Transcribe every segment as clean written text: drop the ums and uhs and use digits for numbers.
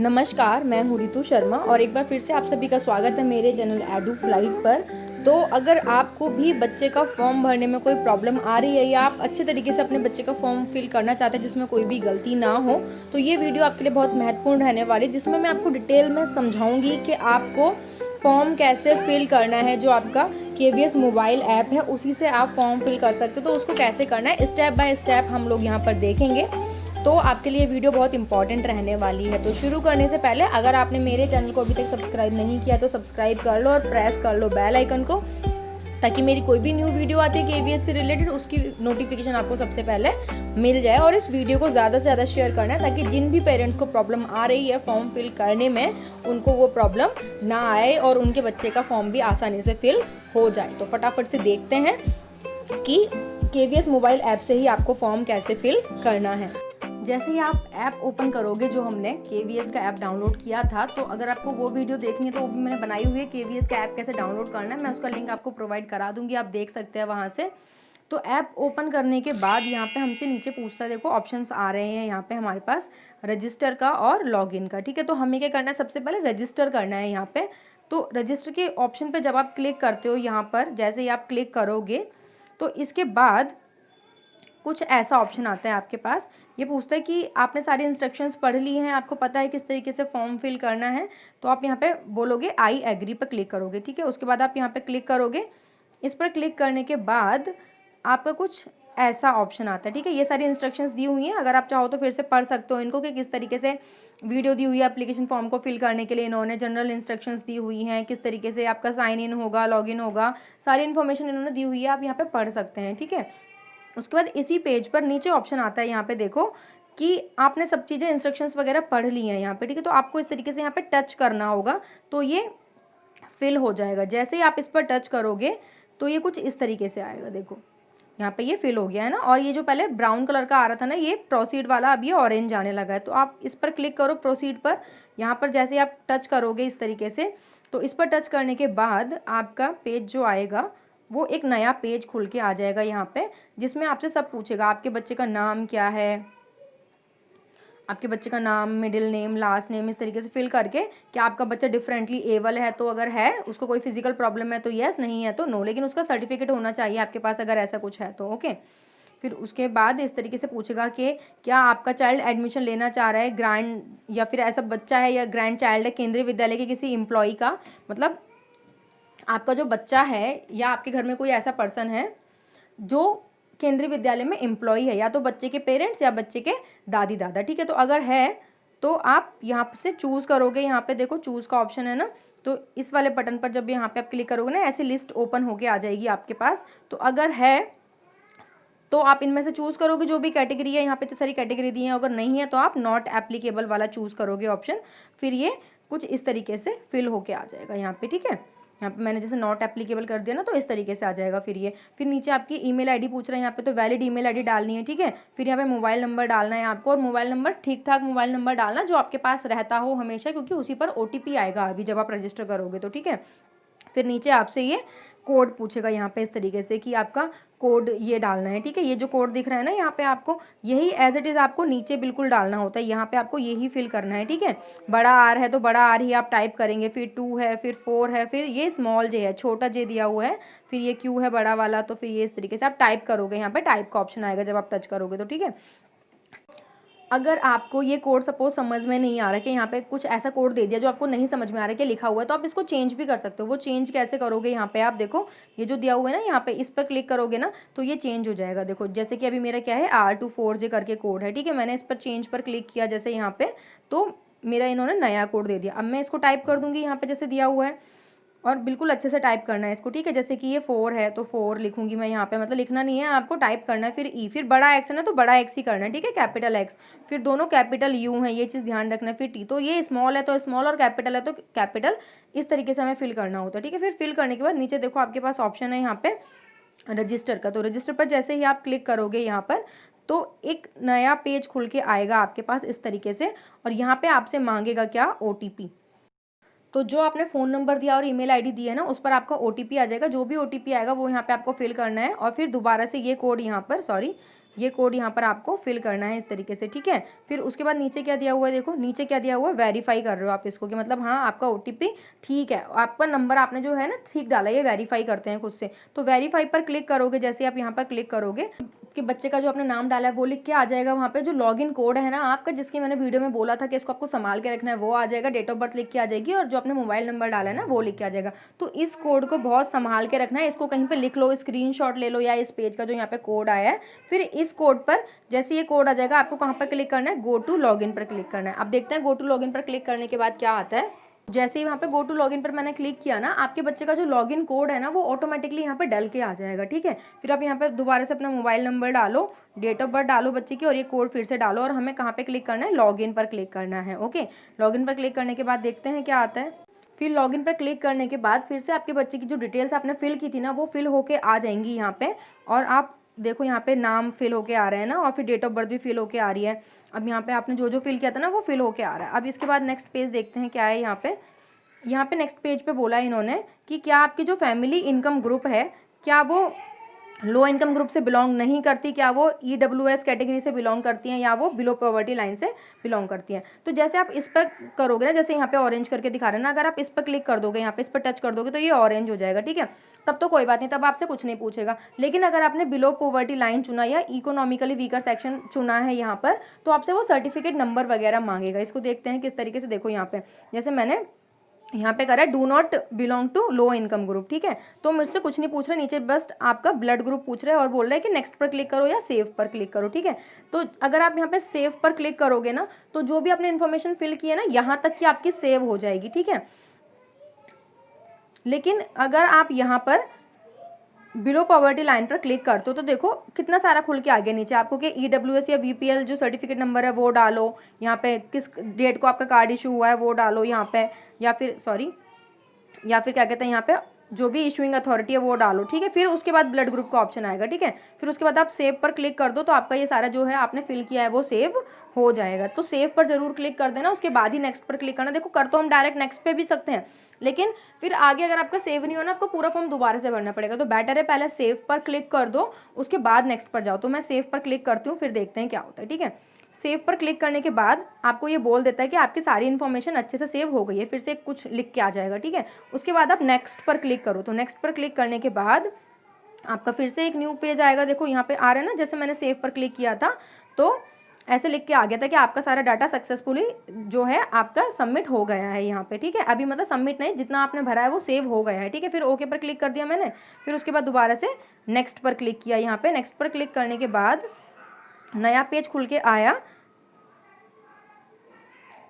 नमस्कार, मैं हूँ रितु शर्मा और एक बार फिर से आप सभी का स्वागत है मेरे चैनल एडू फ्लाइट पर। तो अगर आपको भी बच्चे का फॉर्म भरने में कोई प्रॉब्लम आ रही है या आप अच्छे तरीके से अपने बच्चे का फॉर्म फिल करना चाहते हैं जिसमें कोई भी गलती ना हो, तो ये वीडियो आपके लिए बहुत महत्वपूर्ण रहने वाली है, जिसमें मैं आपको डिटेल में समझाऊंगी कि आपको फॉर्म कैसे फिल करना है। जो आपका KVS मोबाइल ऐप है उसी से आप फॉर्म फिल कर सकते हो, तो उसको कैसे करना है स्टेप बाय स्टेप हम लोग यहाँ पर देखेंगे। तो आपके लिए वीडियो बहुत इंपॉर्टेंट रहने वाली है। तो शुरू करने से पहले अगर आपने मेरे चैनल को अभी तक सब्सक्राइब नहीं किया तो सब्सक्राइब कर लो और प्रेस कर लो बेल आइकन को, ताकि मेरी कोई भी न्यू वीडियो आती है KVS से रिलेटेड उसकी नोटिफिकेशन आपको सबसे पहले मिल जाए। और इस वीडियो को ज़्यादा से ज़्यादा शेयर करना है ताकि जिन भी पेरेंट्स को प्रॉब्लम आ रही है फॉर्म फिल करने में, उनको वो प्रॉब्लम ना आए और उनके बच्चे का फॉर्म भी आसानी से फिल हो जाए। तो फटाफट से देखते हैं कि KVS मोबाइल ऐप से ही आपको फॉर्म कैसे फिल करना है। जैसे ही आप ऐप ओपन करोगे, जो हमने KVS का ऐप डाउनलोड किया था, तो अगर आपको वो वीडियो देखनी है तो वो भी मैंने बनाई हुई है, KVS का ऐप कैसे डाउनलोड करना है, मैं उसका लिंक आपको प्रोवाइड करा दूंगी, आप देख सकते हैं वहाँ से। तो ऐप ओपन करने के बाद यहाँ पे हमसे नीचे पूछता है, देखो ऑप्शंस आ रहे हैं यहाँ पे हमारे पास रजिस्टर का और लॉगिन का। ठीक है, तो हमें क्या करना है, सबसे पहले रजिस्टर करना है यहाँ पे। तो रजिस्टर के ऑप्शन पे जब आप क्लिक करते हो, यहाँ पर जैसे ही आप क्लिक करोगे तो इसके बाद कुछ ऐसा ऑप्शन आता है आपके पास। ये पूछता है कि आपने सारी इंस्ट्रक्शंस पढ़ ली हैं, आपको पता है किस तरीके से फॉर्म फिल करना है, तो आप यहाँ पे बोलोगे आई एग्री पर क्लिक करोगे। ठीक है, उसके बाद आप यहाँ पे क्लिक करोगे। इस पर क्लिक करने के बाद आपका कुछ ऐसा ऑप्शन आता है। ठीक है, ये सारी इंस्ट्रक्शंस दी हुई हैं, अगर आप चाहो तो फिर से पढ़ सकते हो इनको कि किस तरीके से वीडियो दी हुई है एप्लीकेशन फॉर्म को फिल करने के लिए। इन्होंने जनरल इंस्ट्रक्शंस दी हुई हैं, किस तरीके से आपका साइन इन होगा, लॉगिन होगा, सारी इन्फॉर्मेशन इन्होंने दी हुई है, आप यहाँ पे पढ़ सकते हैं। ठीक है, उसके बाद इसी पेज पर नीचे ऑप्शन आता है, यहाँ पे देखो कि आपने सब चीज़ें इंस्ट्रक्शंस वगैरह पढ़ ली हैं यहाँ पे। ठीक है, तो आपको इस तरीके से यहाँ पे टच करना होगा तो ये फिल हो जाएगा। जैसे ही आप इस पर टच करोगे तो ये कुछ इस तरीके से आएगा। देखो यहाँ पे ये फिल हो गया है ना, और ये जो पहले ब्राउन कलर का आ रहा था ना, ये प्रोसीड वाला, अब ये ऑरेंज आने लगा है। तो आप इस पर क्लिक करो प्रोसीड पर। यहाँ पर जैसे आप टच करोगे इस तरीके से, तो इस पर टच करने के बाद आपका पेज जो आएगा वो एक नया पेज खुल के आ जाएगा यहाँ पे, जिसमें आपसे सब पूछेगा। आपके बच्चे का नाम क्या है, आपके बच्चे का नाम, मिडिल नेम, लास्ट नेम, इस तरीके से फिल करके क्या आपका बच्चा डिफरेंटली एबल है, तो अगर है उसको कोई फिजिकल प्रॉब्लम है तो येस, नहीं है तो नो, लेकिन उसका सर्टिफिकेट होना चाहिए आपके पास अगर ऐसा कुछ है तो ओके। फिर उसके बाद इस तरीके से पूछेगा कि क्या आपका चाइल्ड एडमिशन लेना चाह रहा है, ग्रैंड या फिर ऐसा बच्चा है या ग्रैंड चाइल्ड है केंद्रीय विद्यालय के किसी एम्प्लॉय का, मतलब आपका जो बच्चा है या आपके घर में कोई ऐसा पर्सन है जो केंद्रीय विद्यालय में एम्प्लॉय है, या तो बच्चे के पेरेंट्स या बच्चे के दादी दादा। ठीक है, तो अगर है तो आप यहाँ से चूज़ करोगे। यहाँ पे देखो चूज़ का ऑप्शन है ना, तो इस वाले बटन पर जब यहाँ पे आप क्लिक करोगे ना, ऐसी लिस्ट ओपन होके आ जाएगी आपके पास। तो अगर है तो आप इनमें से चूज़ करोगे जो भी कैटेगरी है, यहाँ पे तो सारी कैटेगरी दी है। अगर नहीं है तो आप नॉट एप्लीकेबल वाला चूज़ करोगे ऑप्शन, फिर ये कुछ इस तरीके से फिल होके आ जाएगा यहाँ पे। ठीक है, यहाँ पे मैंने जैसे नॉट एप्लीकेबल कर दिया ना, तो इस तरीके से आ जाएगा। फिर नीचे आपकी ईमेल आईडी पूछ रहा है यहाँ पे, तो वैलिड ईमेल आईडी डालनी है। ठीक है, फिर यहाँ पे मोबाइल नंबर डालना है आपको, और मोबाइल नंबर ठीक ठाक मोबाइल नंबर डालना जो आपके पास रहता हो हमेशा, क्योंकि उसी पर OTP आएगा अभी जब आप रजिस्टर करोगे तो। ठीक है, फिर नीचे आपसे ये कोड पूछेगा यहाँ पे इस तरीके से कि आपका कोड ये डालना है। ठीक है, ये जो कोड दिख रहा है ना यहाँ पे, आपको यही एज इट इज़ आपको नीचे बिल्कुल डालना होता है, यहाँ पे आपको यही फिल करना है। ठीक है, बड़ा आर है तो बड़ा आर ही आप टाइप करेंगे, फिर 2 है, फिर 4 है, फिर ये स्मॉल जे है, छोटा जे दिया हुआ है, फिर ये क्यू है बड़ा वाला, तो फिर ये इस तरीके से आप टाइप करोगे। यहाँ पे टाइप का ऑप्शन आएगा जब आप टच करोगे तो। ठीक है, अगर आपको ये कोड सपोज समझ में नहीं आ रहा कि यहाँ पे कुछ ऐसा कोड दे दिया जो आपको नहीं समझ में आ रहा है कि लिखा हुआ है, तो आप इसको चेंज भी कर सकते हो। वो चेंज कैसे करोगे, यहाँ पे आप देखो ये जो दिया हुआ है ना, यहाँ पे इस पर क्लिक करोगे ना तो ये चेंज हो जाएगा। देखो जैसे कि अभी मेरा क्या है, R24J करके कोड है। ठीक है, मैंने इस पर चेंज पर क्लिक किया जैसे यहाँ पे, तो मेरा इन्होंने नया कोड दे दिया। अब मैं इसको टाइप कर दूंगी यहाँ पे जैसे दिया हुआ है, और बिल्कुल अच्छे से टाइप करना है इसको। ठीक है, जैसे कि ये 4 है तो 4 लिखूंगी मैं यहाँ पे, मतलब लिखना नहीं है आपको, टाइप करना है। फिर ई, फिर बड़ा एक्स है ना तो बड़ा एक्स ही करना है। ठीक है, कैपिटल एक्स, फिर दोनों कैपिटल यू है, ये चीज़ ध्यान रखना है। फिर टी, तो ये स्मॉल है तो स्मॉल, और कैपिटल है तो कैपिटल, इस तरीके से हमें फिल करना होता है। ठीक है, फिर फिल करने के बाद नीचे देखो आपके पास ऑप्शन है यहाँ पे रजिस्टर का, तो रजिस्टर पर जैसे ही आप क्लिक करोगे यहाँ पर, तो एक नया पेज खुल के आएगा आपके पास इस तरीके से, और यहाँ पे आपसे मांगेगा क्या, OTP। तो जो आपने फ़ोन नंबर दिया और ईमेल आईडी दी है ना, उस पर आपका OTP आ जाएगा। जो भी OTP आएगा वो यहाँ पे आपको फिल करना है, और फिर दोबारा से ये कोड यहाँ पर, सॉरी ये कोड यहाँ पर आपको फिल करना है इस तरीके से, ठीक है। फिर उसके बाद नीचे क्या दिया हुआ है, देखो नीचे क्या दिया हुआ है, वेरीफाई कर रहे हो आप इसको कि मतलब हाँ आपका OTP ठीक है, आपका नंबर आपने जो है ना ठीक डाला, ये वेरीफाई करते हैं खुद से। तो वेरीफाई पर क्लिक करोगे, जैसे आप यहाँ पर क्लिक करोगे कि बच्चे का जो आपने नाम डाला है वो लिख के आ जाएगा वहाँ पे। जो लॉगिन कोड है ना आपका, जिसकी मैंने वीडियो में बोला था कि इसको आपको संभाल के रखना है, वो आ जाएगा। डेट ऑफ बर्थ लिख के आ जाएगी और जो आपने मोबाइल नंबर डाला है ना वो लिख के आ जाएगा। तो इस कोड को बहुत संभाल के रखना है, इसको कहीं पे लिख लो, स्क्रीनशॉट ले लो, या इस पेज का जो यहाँ पे कोड आया है। फिर इस कोड पर जैसे ये कोड आ जाएगा आपको कहाँ पर क्लिक करना है, गो टू लॉगिन पर क्लिक करना है। अब देखते हैं गो टू लॉगिन पर क्लिक करने के बाद क्या आता है। जैसे ही वहाँ पे गो टू लॉगिन पर मैंने क्लिक किया ना, आपके बच्चे का जो लॉगिन कोड है ना वो ऑटोमेटिकली यहाँ पे डल के आ जाएगा, ठीक है। फिर आप यहाँ पे दोबारा से अपना मोबाइल नंबर डालो, डेट ऑफ बर्थ डालो बच्चे की, और ये कोड फिर से डालो, और हमें कहाँ पे क्लिक करना है, लॉगिन पर क्लिक करना है। ओके, लॉगिन पर क्लिक करने के बाद देखते हैं क्या आता है। फिर लॉगिन पर क्लिक करने के बाद फिर से आपके बच्चे की जो डिटेल्स आपने फिल की थी ना वो फिल होके आ जाएंगी यहाँ पे, और आप देखो यहाँ पे नाम फिल होके आ रहा है ना, और फिर डेट ऑफ बर्थ भी फिल होके आ रही है। अब यहाँ पे आपने जो जो फिल किया था ना वो फिल होके आ रहा है। अब इसके बाद नेक्स्ट पेज देखते हैं क्या है यहाँ पे नेक्स्ट पेज पे बोला है इन्होंने कि क्या आपकी जो फैमिली इनकम ग्रुप है, क्या वो लो इनकम ग्रुप से बिलोंग नहीं करती, क्या वो EWS कैटेगरी से बिलोंग करती हैं, या वो बिलो पॉवर्टी लाइन से बिलोंग करती हैं। तो जैसे आप इस पर करोगे ना, जैसे यहाँ पे ऑरेंज करके दिखा रहे हैं ना, अगर आप इस पर क्लिक कर दोगे, यहाँ पे इस पर टच कर दोगे तो ये ऑरेंज हो जाएगा, ठीक है। तब तो कोई बात नहीं, तब आपसे कुछ नहीं पूछेगा। लेकिन अगर आपने बिलो पॉवर्टी लाइन चुना या इकोनॉमिकली वीकर सेक्शन चुना है यहाँ पर, तो आपसे वो सर्टिफिकेट नंबर वगैरह मांगेगा। इसको देखते हैं किस तरीके से। देखो यहाँ पे जैसे मैंने यहाँ पे करा है, do not belong to low income group, ठीक है। तो मुझसे कुछ नहीं पूछ रहे, नीचे बस आपका ब्लड ग्रुप पूछ रहे हैं और बोल रहे हैं कि नेक्स्ट पर क्लिक करो या सेव पर क्लिक करो, ठीक है। तो अगर आप यहाँ पे सेव पर क्लिक करोगे ना, तो जो भी आपने इन्फॉर्मेशन फिल की है ना यहाँ तक की आपकी सेव हो जाएगी, ठीक है। लेकिन अगर आप यहाँ पर बिलो पॉवर्टी लाइन पर क्लिक करते हो तो देखो कितना सारा खुल के आगे नीचे आपको कि EWS या VPL जो सर्टिफिकेट नंबर है वो डालो, यहाँ पे किस डेट को आपका कार्ड इशू हुआ है वो डालो यहाँ पे, या फिर क्या कहते हैं यहाँ पे जो भी इशूइंग अथॉरिटी है वो डालो, ठीक है। फिर उसके बाद ब्लड ग्रुप का ऑप्शन आएगा, ठीक है। फिर उसके बाद आप सेव पर क्लिक कर दो तो आपका ये सारा जो है आपने फिल किया है वो सेव हो जाएगा। तो सेव पर जरूर क्लिक कर देना, उसके बाद ही नेक्स्ट पर क्लिक करना। देखो कर तो हम डायरेक्ट नेक्स्ट पे भी सकते हैं, लेकिन फिर आगे अगर आपका सेव नहीं होना आपको पूरा फॉर्म दोबारा से भरना पड़ेगा। तो बेटर है पहले सेव पर क्लिक कर दो, उसके बाद नेक्स्ट पर जाओ। तो मैं सेव पर क्लिक करती हूँ, फिर देखते हैं क्या होता है, ठीक है। सेव पर क्लिक करने के बाद आपको ये बोल देता है कि आपकी सारी इन्फॉर्मेशन अच्छे से सेव हो गई है, फिर से कुछ लिख के आ जाएगा, ठीक है। उसके बाद आप नेक्स्ट पर क्लिक करो। तो नेक्स्ट पर क्लिक करने के बाद आपका फिर से एक न्यू पेज आएगा। देखो यहाँ पे आ रहा है ना, जैसे मैंने सेव पर क्लिक किया था तो ऐसे लिख के आ गया था कि आपका सारा डाटा सक्सेसफुली जो है आपका सबमिट हो गया है यहाँ पे, ठीक है। अभी मतलब सबमिट नहीं, जितना आपने भरा है वो सेव हो गया है, ठीक है। फिर ओके पर क्लिक कर दिया मैंने, फिर उसके बाद दोबारा से नेक्स्ट पर क्लिक किया। यहाँ पे नेक्स्ट पर क्लिक करने के बाद नया पेज खुल के आया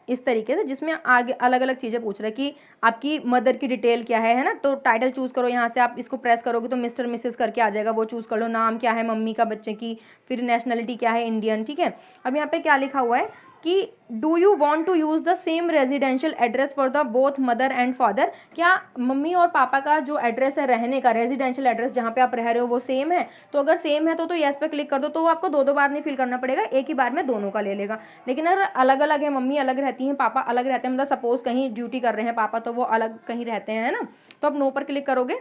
इस तरीके से, जिसमें आगे अलग अलग चीज़ें पूछ रहा है कि आपकी मदर की डिटेल क्या है ना। तो टाइटल चूज़ करो, यहाँ से आप इसको प्रेस करोगे तो मिस्टर मिसेस करके आ जाएगा, वो चूज़ कर लो। नाम क्या है मम्मी का बच्चे की, फिर नेशनलिटी क्या है, इंडियन, ठीक है। अब यहाँ पे क्या लिखा हुआ है कि do you want to use the same residential address for the both mother and father, क्या मम्मी और पापा का जो एड्रेस है रहने का, रेजिडेंशियल एड्रेस जहाँ पे आप रह रहे हो वो सेम है। तो अगर सेम है तो येस पे क्लिक कर दो, तो वो आपको दो बार नहीं फिल करना पड़ेगा, एक ही बार में दोनों का ले लेगा। लेकिन अगर अलग अलग है, मम्मी अलग रहती हैं, पापा अलग रहते हैं, मतलब सपोज कहीं ड्यूटी कर रहे हैं पापा तो वो अलग कहीं रहते हैं, है ना, तो आप नो पर क्लिक करोगे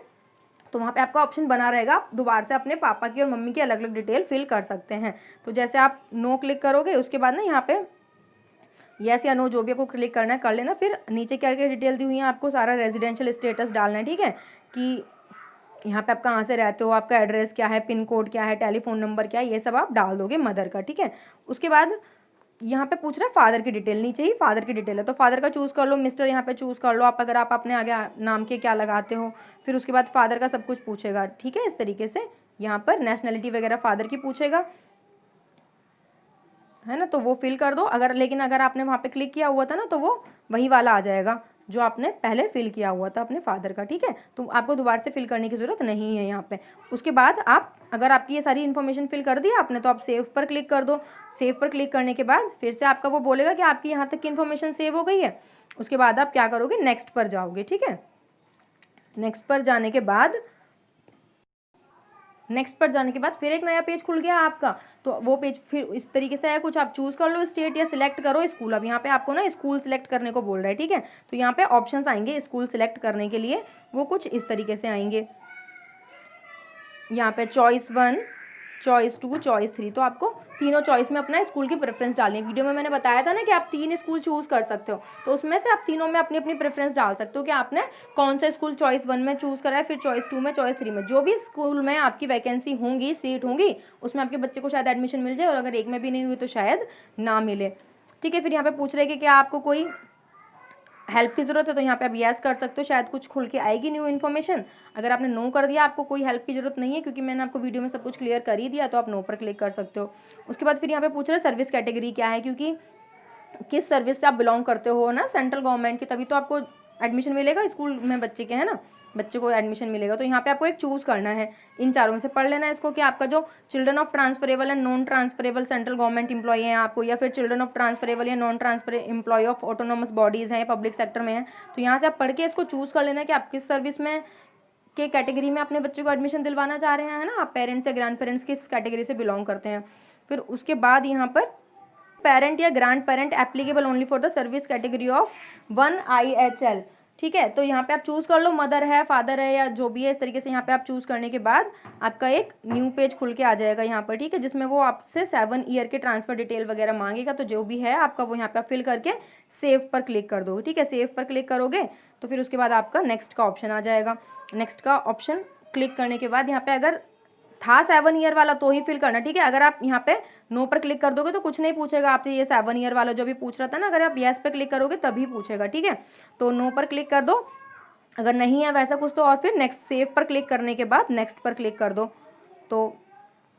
तो वहाँ पे आपका ऑप्शन बना रहेगा, आप दोबारा से अपने पापा की और मम्मी की अलग अलग डिटेल फिल कर सकते हैं। तो जैसे आप नो क्लिक करोगे उसके बाद ना यहाँ पे यस या नो जो भी आपको क्लिक करना है कर लेना। फिर नीचे क्या क्या डिटेल दी हुई है, आपको सारा रेजिडेंशियल स्टेटस डालना है, ठीक है, कि यहाँ पे आप कहाँ से रहते हो, आपका एड्रेस क्या है, पिन कोड क्या है, टेलीफोन नंबर क्या है, ये सब आप डाल दोगे मदर का, ठीक है। उसके बाद यहाँ पे पूछ रहा है फादर की डिटेल, नीचे ही फादर की डिटेल है तो फादर का चूज़ कर लो, मिस्टर यहाँ पे चूज़ कर लो आप, अगर आप अपने आगे नाम के क्या लगाते हो। फिर उसके बाद फादर का सब कुछ पूछेगा, ठीक है। इस तरीके से यहाँ पर नेशनलिटी वगैरह फादर की पूछेगा, है ना, तो वो फिल कर दो। अगर लेकिन अगर आपने वहाँ पे क्लिक किया हुआ था ना तो वो वही वाला आ जाएगा जो आपने पहले फिल किया हुआ था अपने फादर का, ठीक है। तो आपको दोबारा से फिल करने की ज़रूरत नहीं है यहाँ पे। उसके बाद आप अगर आपकी ये सारी इन्फॉर्मेशन फिल कर दी आपने तो आप सेव पर क्लिक कर दो। सेव पर क्लिक करने के बाद फिर से आपका वो बोलेगा कि आपकी यहाँ तक की इन्फॉर्मेशन सेव हो गई है। उसके बाद आप क्या करोगे, नेक्स्ट पर जाओगे, ठीक है। नेक्स्ट पर जाने के बाद फिर एक नया पेज खुल गया आपका। तो वो पेज फिर इस तरीके से है कुछ, आप चूज़ कर लो स्टेट या सिलेक्ट करो स्कूल। अब यहाँ पे आपको ना स्कूल सिलेक्ट करने को बोल रहा है, ठीक है। तो यहाँ पे ऑप्शंस आएंगे स्कूल सिलेक्ट करने के लिए, वो कुछ इस तरीके से आएंगे। यहाँ पे चॉइस 1, चॉइस 2, चॉइस 3। तो आपको तीनों चॉइस में अपना स्कूल की प्रेफरेंस डालनी है। वीडियो में मैंने बताया था ना कि आप 3 स्कूल चूज़ कर सकते हो, तो उसमें से आप तीनों में अपनी अपनी प्रेफरेंस डाल सकते हो कि आपने कौन सा स्कूल चॉइस 1 में चूज़ करा है, फिर चॉइस 2 में, चॉइस 3 में। जो भी स्कूल में आपकी वैकेंसी होंगी, सीट होंगी, उसमें आपके बच्चे को शायद एडमिशन मिल जाए, और अगर एक में भी नहीं हुई तो शायद ना मिले। ठीक है, फिर यहाँ पे पूछ रहे हैं कि क्या आपको कोई हेल्प की ज़रूरत है, तो यहाँ पे आप येस कर सकते हो, शायद कुछ खुल के आएगी न्यू इन्फॉर्मेशन। अगर आपने नो कर दिया, आपको कोई हेल्प की ज़रूरत नहीं है क्योंकि मैंने आपको वीडियो में सब कुछ क्लियर कर ही दिया, तो आप नो पर क्लिक कर सकते हो। उसके बाद फिर यहाँ पे पूछ रहे हैं सर्विस कैटेगरी क्या है, क्योंकि किस सर्विस से आप बिलोंग करते हो ना, सेंट्रल गवर्नमेंट की, तभी तो आपको एडमिशन मिलेगा स्कूल में बच्चे के, है ना, बच्चे को एडमिशन मिलेगा। तो यहाँ पे आपको एक चूज़ करना है, इन चारों में से पढ़ लेना है इसको कि आपका जो children of transferable and non transferable central government employ हैं आपको, या फिर चिल्ड्रन ऑफ ट्रांसफरेबल या non transfer employ of autonomous bodies हैं, पब्लिक सेक्टर में है। तो यहाँ से आप पढ़ के इसको चूज़ कर लेना कि आप किस सर्विस में के कैटेगरी में अपने बच्चे को एडमिशन दिलवाना चाह रहे हैं, है ना, आप पेरेंट्स या ग्रैंड पेरेंट्स किस कैटेगरी से बिलोंग करते हैं। फिर उसके बाद यहाँ पर पेरेंट या grand parent applicable only for the service category of 1 IHL। ठीक है, तो यहाँ पे आप चूज़ कर लो, मदर है, फादर है, या जो भी है, इस तरीके से यहाँ पे आप चूज़ करने के बाद आपका एक न्यू पेज खुल के आ जाएगा यहाँ पर। ठीक है, जिसमें वो आपसे 7 ईयर के ट्रांसफर डिटेल वगैरह मांगेगा, तो जो भी है आपका वो यहाँ पे आप फिल करके सेव पर क्लिक कर दोगे। ठीक है, सेव पर क्लिक करोगे तो फिर उसके बाद आपका नेक्स्ट का ऑप्शन आ जाएगा। नेक्स्ट का ऑप्शन क्लिक करने के बाद यहाँ पे अगर था 7 ईयर वाला तो ही फिल करना। ठीक है, अगर आप यहाँ पे नो पर क्लिक कर दोगे तो कुछ नहीं पूछेगा आपसे, ये 7 ईयर वाला जो भी पूछ रहा था ना, अगर आप येस पे क्लिक करोगे तभी पूछेगा। ठीक है, तो नो पर क्लिक कर दो, अगर नहीं है वैसा कुछ तो, और फिर नेक्स्ट सेव पर क्लिक करने के बाद नेक्स्ट पर क्लिक कर दो। तो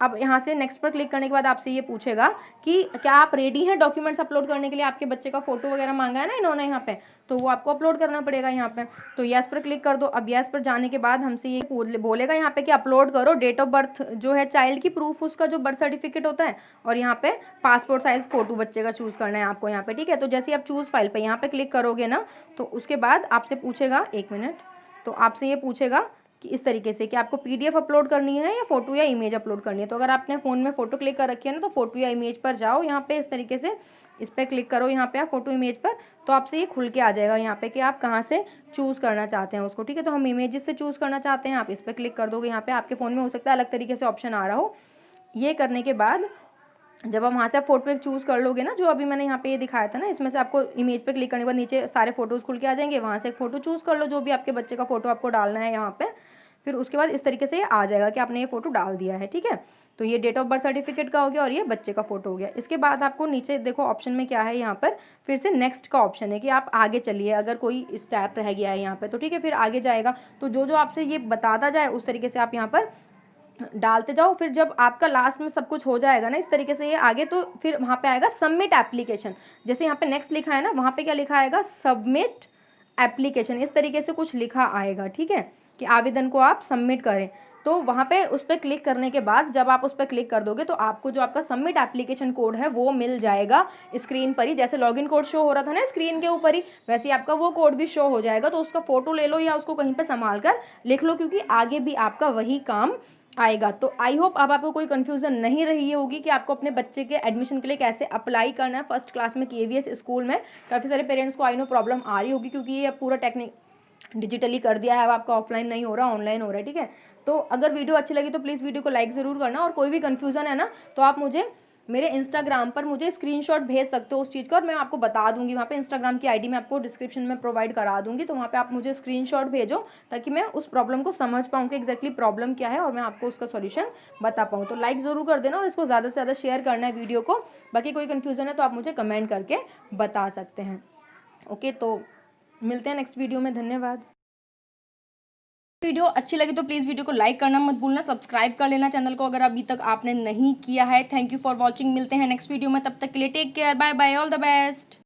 अब यहाँ से नेक्स्ट पर क्लिक करने के बाद आपसे ये पूछेगा कि क्या आप रेडी हैं डॉक्यूमेंट्स अपलोड करने के लिए। आपके बच्चे का फोटो वगैरह मांगा है ना इन्होंने यहाँ पे, तो वो आपको अपलोड करना पड़ेगा यहाँ पे। तो यस पर क्लिक कर दो। अब यस पर जाने के बाद हमसे ये बोलेगा यहाँ पे कि अपलोड करो डेट ऑफ बर्थ जो है चाइल्ड की, प्रूफ उसका जो बर्थ सर्टिफिकेट होता है, और यहाँ पे पासपोर्ट साइज फोटो बच्चे का चूज़ करना है आपको यहाँ पे। ठीक है, तो जैसे आप चूज़ फाइल पे यहाँ पे क्लिक करोगे ना, तो उसके बाद आपसे पूछेगा, एक मिनट, तो आपसे ये पूछेगा कि इस तरीके से कि आपको PDF अपलोड करनी है या फोटो या इमेज अपलोड करनी है। तो अगर आपने फ़ोन में फ़ोटो क्लिक कर रखी है ना, तो फोटो या इमेज पर जाओ, यहाँ पे इस तरीके से इस पर क्लिक करो, यहाँ पे आप फोटो इमेज पर, तो आपसे ये खुल के आ जाएगा यहाँ पे कि आप कहाँ से चूज़ करना चाहते हैं उसको। ठीक है, तो हम इमेजेस से चूज़ करना चाहते हैं, आप इस पर क्लिक कर दोगे। यहाँ पे आपके फ़ोन में हो सकता है अलग तरीके से ऑप्शन आ रहा हो। ये करने के बाद जब आप वहाँ से आप फोटो एक चूज़ कर लोगे ना, जो अभी मैंने यहाँ पे ये दिखाया था ना, इसमें से आपको इमेज पे क्लिक करने के बाद नीचे सारे फोटोज़ खुल के आ जाएंगे, वहाँ से एक फ़ोटो चूज़ कर लो, जो भी आपके बच्चे का फ़ोटो आपको डालना है यहाँ पे। फिर उसके बाद इस तरीके से ये आ जाएगा कि आपने ये फ़ोटो डाल दिया है। ठीक है, तो ये डेट ऑफ बर्थ सर्टिफिकेट का हो गया और ये बच्चे का फ़ोटो हो गया। इसके बाद आपको नीचे देखो ऑप्शन में क्या है, यहाँ पर फिर से नेक्स्ट का ऑप्शन है कि आप आगे चलिए, अगर कोई स्टेप रह गया है यहाँ पर तो ठीक है, फिर आगे जाएगा। तो जो जो आपसे ये बताता जाए उस तरीके से आप यहाँ पर डालते जाओ। फिर जब आपका लास्ट में सब कुछ हो जाएगा ना इस तरीके से ये आगे, तो फिर वहाँ पे आएगा सबमिट एप्लीकेशन। जैसे यहाँ पे नेक्स्ट लिखा है ना, वहाँ पे क्या लिखा आएगा, सबमिट एप्लीकेशन, इस तरीके से कुछ लिखा आएगा। ठीक है, कि आवेदन को आप सबमिट करें। तो वहाँ पे उस पर क्लिक करने के बाद जब आप उस पर क्लिक कर दोगे तो आपको जो आपका सबमिट एप्लीकेशन कोड है वो मिल जाएगा स्क्रीन पर ही। जैसे लॉगिन कोड शो हो रहा था ना स्क्रीन के ऊपर ही, वैसे ही आपका वो कोड भी शो हो जाएगा। तो उसका फोटो ले लो या उसको कहीं पर संभाल कर लिख लो, क्योंकि आगे भी आपका वही काम आएगा। तो आई होप अब आपको कोई कंफ्यूजन नहीं रही होगी कि आपको अपने बच्चे के एडमिशन के लिए कैसे अप्लाई करना है फर्स्ट क्लास में KVS स्कूल में। काफ़ी सारे पेरेंट्स को आई नो प्रॉब्लम आ रही होगी, क्योंकि ये पूरा टेक्निक डिजिटली कर दिया है, अब आपका ऑफलाइन नहीं हो रहा, ऑनलाइन हो रहा है। ठीक है, तो अगर वीडियो अच्छी लगी तो प्लीज़ वीडियो को लाइक ज़रूर करना, और कोई भी कन्फ्यूज़न है ना तो आप मुझे मेरे इंस्टाग्राम पर मुझे स्क्रीनशॉट भेज सकते हो उस चीज़ का, और मैं आपको बता दूंगी। वहाँ पे इंस्टाग्राम की ID मैं आपको डिस्क्रिप्शन में प्रोवाइड करा दूंगी, तो वहाँ पे आप मुझे स्क्रीनशॉट भेजो ताकि मैं उस प्रॉब्लम को समझ पाऊँ कि एग्जैक्टली प्रॉब्लम क्या है और मैं आपको उसका सॉल्यूशन बता पाऊँ। तो लाइक ज़रूर कर देना और इसको ज़्यादा से ज़्यादा शेयर करना है वीडियो को। बाकी कोई कन्फ्यूज़न है तो आप मुझे कमेंट करके बता सकते हैं। ओके, तो मिलते हैं नेक्स्ट वीडियो में। धन्यवाद। वीडियो अच्छी लगी तो प्लीज़ वीडियो को लाइक करना मत भूलना, सब्सक्राइब कर लेना चैनल को अगर अभी तक आपने नहीं किया है। थैंक यू फॉर वॉचिंग, मिलते हैं नेक्स्ट वीडियो में, तब तक के लिए take care, bye bye, all the best.